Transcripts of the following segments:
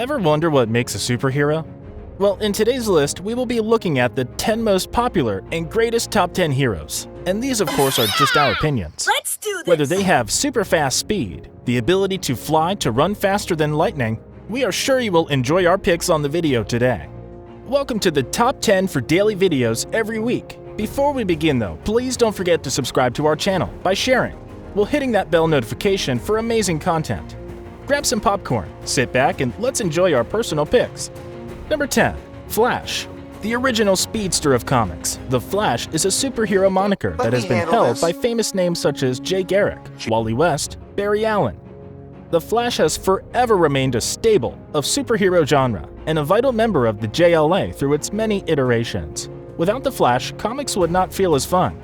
Ever wonder what makes a superhero? Well, in today's list, we will be looking at the 10 most popular and greatest top 10 heroes. And these, of course, are just our opinions. Let's do this! Whether they have super fast speed, the ability to fly to run faster than lightning, we are sure you will enjoy our picks on the video today. Welcome to the top 10 for daily videos every week. Before we begin though, please don't forget to subscribe to our channel by sharing, while hitting that bell notification for amazing content. Grab some popcorn, sit back, and let's enjoy our personal picks. Number 10. Flash. The original speedster of comics, The Flash is a superhero moniker that has been held by famous names such as Jay Garrick, Wally West, Barry Allen. The Flash has forever remained a staple of superhero genre and a vital member of the JLA through its many iterations. Without The Flash, comics would not feel as fun.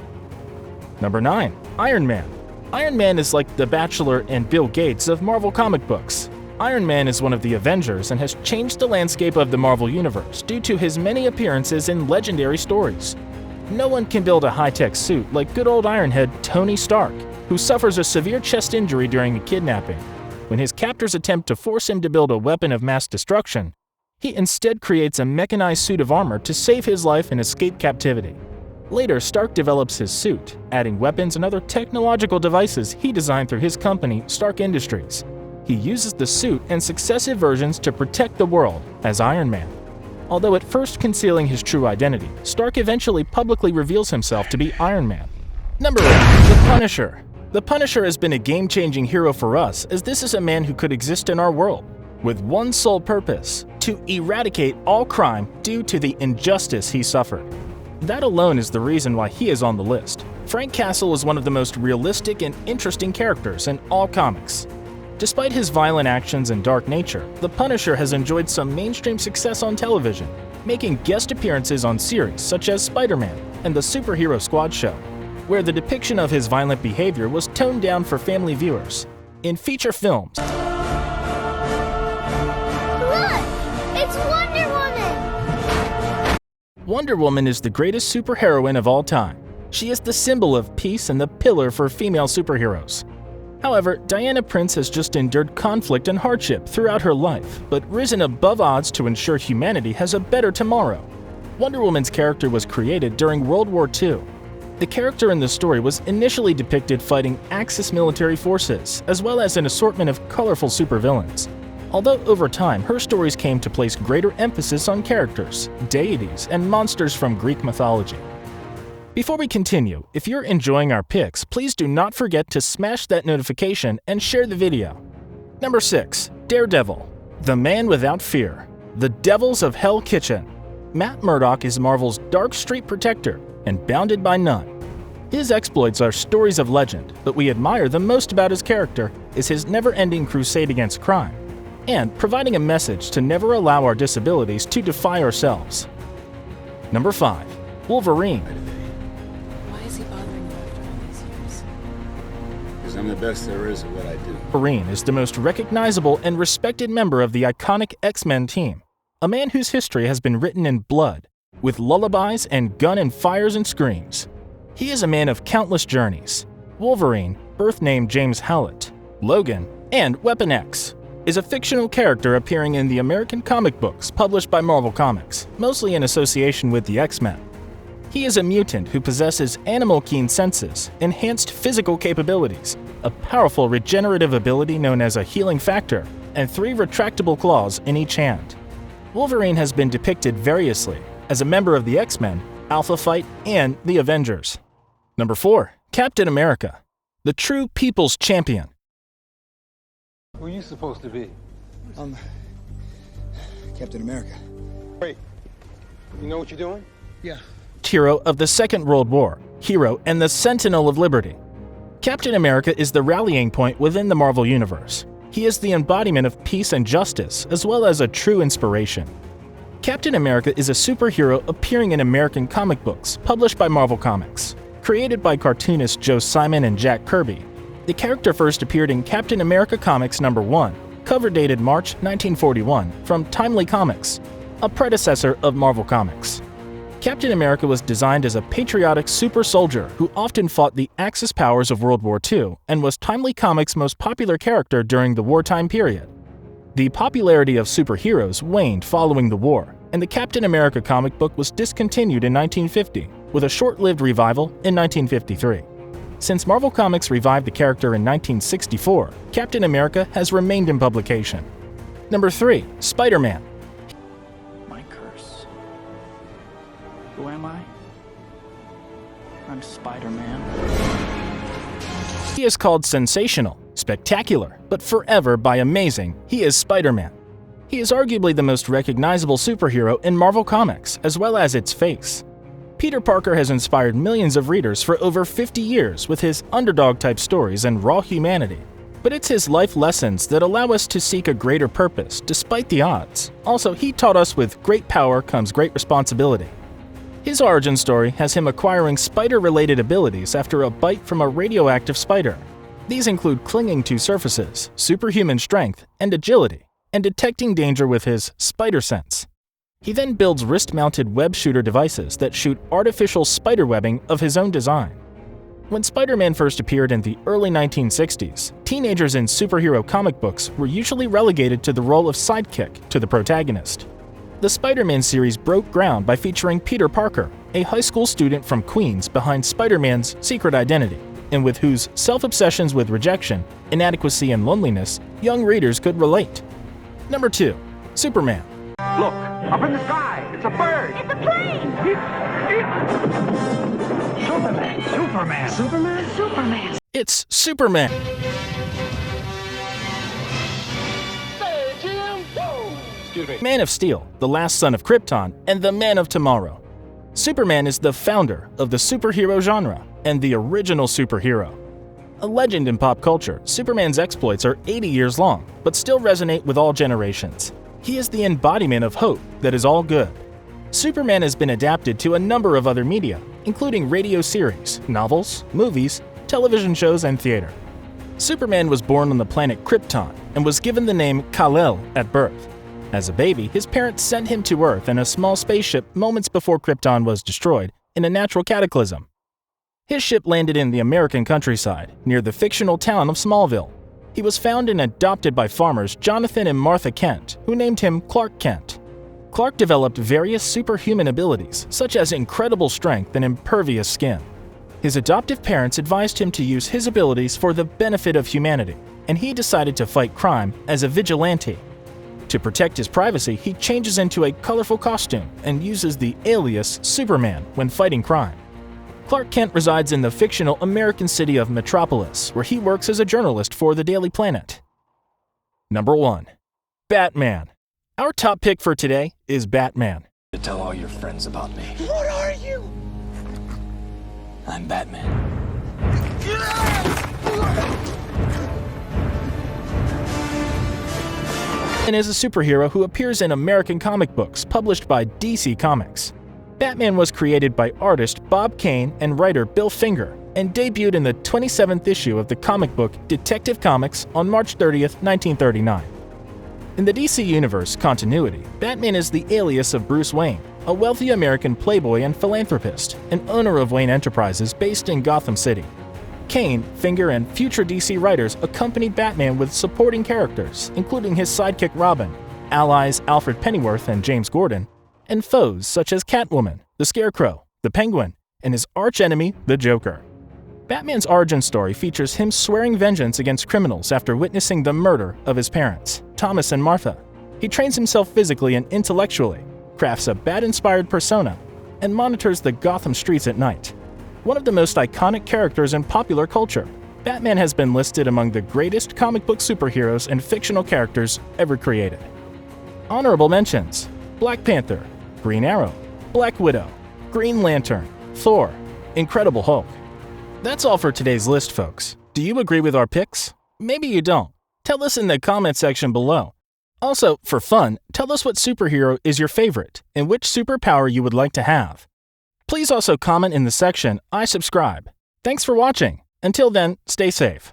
Number 9. Iron Man. Iron Man is like the Bachelor and Bill Gates of Marvel comic books. Iron Man is one of the Avengers and has changed the landscape of the Marvel Universe due to his many appearances in legendary stories. No one can build a high-tech suit like good old Ironhead Tony Stark, who suffers a severe chest injury during a kidnapping. When his captors attempt to force him to build a weapon of mass destruction, he instead creates a mechanized suit of armor to save his life and escape captivity. Later, Stark develops his suit, adding weapons and other technological devices he designed through his company, Stark Industries. He uses the suit and successive versions to protect the world as Iron Man. Although at first concealing his true identity, Stark eventually publicly reveals himself to be Iron Man. Number 8. The Punisher. The Punisher has been a game-changing hero for us, as this is a man who could exist in our world, with one sole purpose: to eradicate all crime due to the injustice he suffered. That alone is the reason why he is on the list. Frank Castle is one of the most realistic and interesting characters in all comics. Despite his violent actions and dark nature, the Punisher has enjoyed some mainstream success on television, making guest appearances on series such as SpiderMan and the Superhero Squad show, where the depiction of his violent behavior was toned down for family viewers. In feature films, Look! It's Wonder Woman! Wonder Woman is the greatest superheroine of all time. She is the symbol of peace and the pillar for female superheroes. However, Diana Prince has just endured conflict and hardship throughout her life, but risen above odds to ensure humanity has a better tomorrow. Wonder Woman's character was created during World War II. The character in the story was initially depicted fighting Axis military forces, as well as an assortment of colorful supervillains. Although over time, her stories came to place greater emphasis on characters, deities, and monsters from Greek mythology. Before we continue, if you're enjoying our picks, please do not forget to smash that notification and share the video. Number 6. Daredevil. The Man Without Fear. The Devils of Hell Kitchen. Matt Murdock is Marvel's dark street protector and bounded by none. His exploits are stories of legend, but we admire the most about his character is his never-ending crusade against crime, and providing a message to never allow our disabilities to defy ourselves. Number 5. Wolverine. Why is he bothering you after all these years? Because I'm the best there is at what I do. Wolverine is the most recognizable and respected member of the iconic X-Men team, a man whose history has been written in blood, with lullabies and gun and fires and screams. He is a man of countless journeys. Wolverine, birth name James Howlett, Logan, and Weapon X, is a fictional character appearing in the American comic books published by Marvel Comics, mostly in association with the X-Men. He is a mutant who possesses animal keen senses, enhanced physical capabilities, a powerful regenerative ability known as a healing factor, and 3 retractable claws in each hand. Wolverine has been depicted variously as a member of the X-Men, Alpha Flight, and the Avengers. Number 4. Captain America. The true people's champion. Who are you supposed to be? Captain America. Wait, you know what you're doing? Yeah. Hero of the Second World War, hero and the Sentinel of Liberty. Captain America is the rallying point within the Marvel Universe. He is the embodiment of peace and justice, as well as a true inspiration. Captain America is a superhero appearing in American comic books published by Marvel Comics. Created by cartoonists Joe Simon and Jack Kirby, the character first appeared in Captain America Comics No. 1, cover dated March 1941, from Timely Comics, a predecessor of Marvel Comics. Captain America was designed as a patriotic super soldier who often fought the Axis powers of World War II and was Timely Comics' most popular character during the wartime period. The popularity of superheroes waned following the war, and the Captain America comic book was discontinued in 1950, with a short-lived revival in 1953. Since Marvel Comics revived the character in 1964, Captain America has remained in publication. Number 3. SpiderMan. My curse. Who am I? I'm Spider-Man. He is called sensational, spectacular, but forever by amazing. He is Spider-Man. He is arguably the most recognizable superhero in Marvel Comics, as well as its face. Peter Parker has inspired millions of readers for over 50 years with his underdog-type stories and raw humanity. But it's his life lessons that allow us to seek a greater purpose despite the odds. Also, he taught us with great power comes great responsibility. His origin story has him acquiring spider-related abilities after a bite from a radioactive spider. These include clinging to surfaces, superhuman strength and agility, and detecting danger with his spider sense. He then builds wrist-mounted web shooter devices that shoot artificial spider webbing of his own design. When Spider-Man first appeared in the early 1960s, teenagers in superhero comic books were usually relegated to the role of sidekick to the protagonist. The Spider-Man series broke ground by featuring Peter Parker, a high school student from Queens behind Spider-Man's secret identity, and with whose self-obsessions with rejection, inadequacy, and loneliness young readers could relate. Number 2. Superman. Look, up in the sky. It's a bird. It's a plane! Superman. Superman. Superman? Superman! It's Superman. Hey, Jim. Whoa. Excuse me. Man of Steel, the last son of Krypton, and the Man of Tomorrow. Superman is the founder of the superhero genre and the original superhero. A legend in pop culture, Superman's exploits are 80 years long, but still resonate with all generations. He is the embodiment of hope that is all good. Superman has been adapted to a number of other media, including radio series, novels, movies, television shows, and theater. Superman was born on the planet Krypton and was given the name Kal-El at birth. As a baby, his parents sent him to Earth in a small spaceship moments before Krypton was destroyed in a natural cataclysm. His ship landed in the American countryside, near the fictional town of Smallville. He was found and adopted by farmers Jonathan and Martha Kent, who named him Clark Kent. Clark developed various superhuman abilities, such as incredible strength and impervious skin. His adoptive parents advised him to use his abilities for the benefit of humanity, and he decided to fight crime as a vigilante. To protect his privacy, he changes into a colorful costume and uses the alias Superman when fighting crime. Clark Kent resides in the fictional American city of Metropolis, where he works as a journalist for the Daily Planet. Number 1. Batman. Our top pick for today is Batman. To tell all your friends about me. What are you? I'm Batman. Batman is a superhero who appears in American comic books published by DC Comics. Batman was created by artist Bob Kane and writer Bill Finger and debuted in the 27th issue of the comic book Detective Comics on March 30th, 1939. In the DC Universe continuity, Batman is the alias of Bruce Wayne, a wealthy American playboy and philanthropist, and owner of Wayne Enterprises based in Gotham City. Kane, Finger, and future DC writers accompanied Batman with supporting characters, including his sidekick Robin, allies Alfred Pennyworth and James Gordon, and foes such as Catwoman, the Scarecrow, the Penguin, and his archenemy, the Joker. Batman's origin story features him swearing vengeance against criminals after witnessing the murder of his parents, Thomas and Martha. He trains himself physically and intellectually, crafts a Bat-inspired persona, and monitors the Gotham streets at night. One of the most iconic characters in popular culture, Batman has been listed among the greatest comic book superheroes and fictional characters ever created. Honorable mentions: Black Panther, Green Arrow, Black Widow, Green Lantern, Thor, Incredible Hulk. That's all for today's list, folks. Do you agree with our picks? Maybe you don't. Tell us in the comment section below. Also, for fun, tell us what superhero is your favorite and which superpower you would like to have. Please also comment in the section I subscribe. Thanks for watching. Until then, stay safe.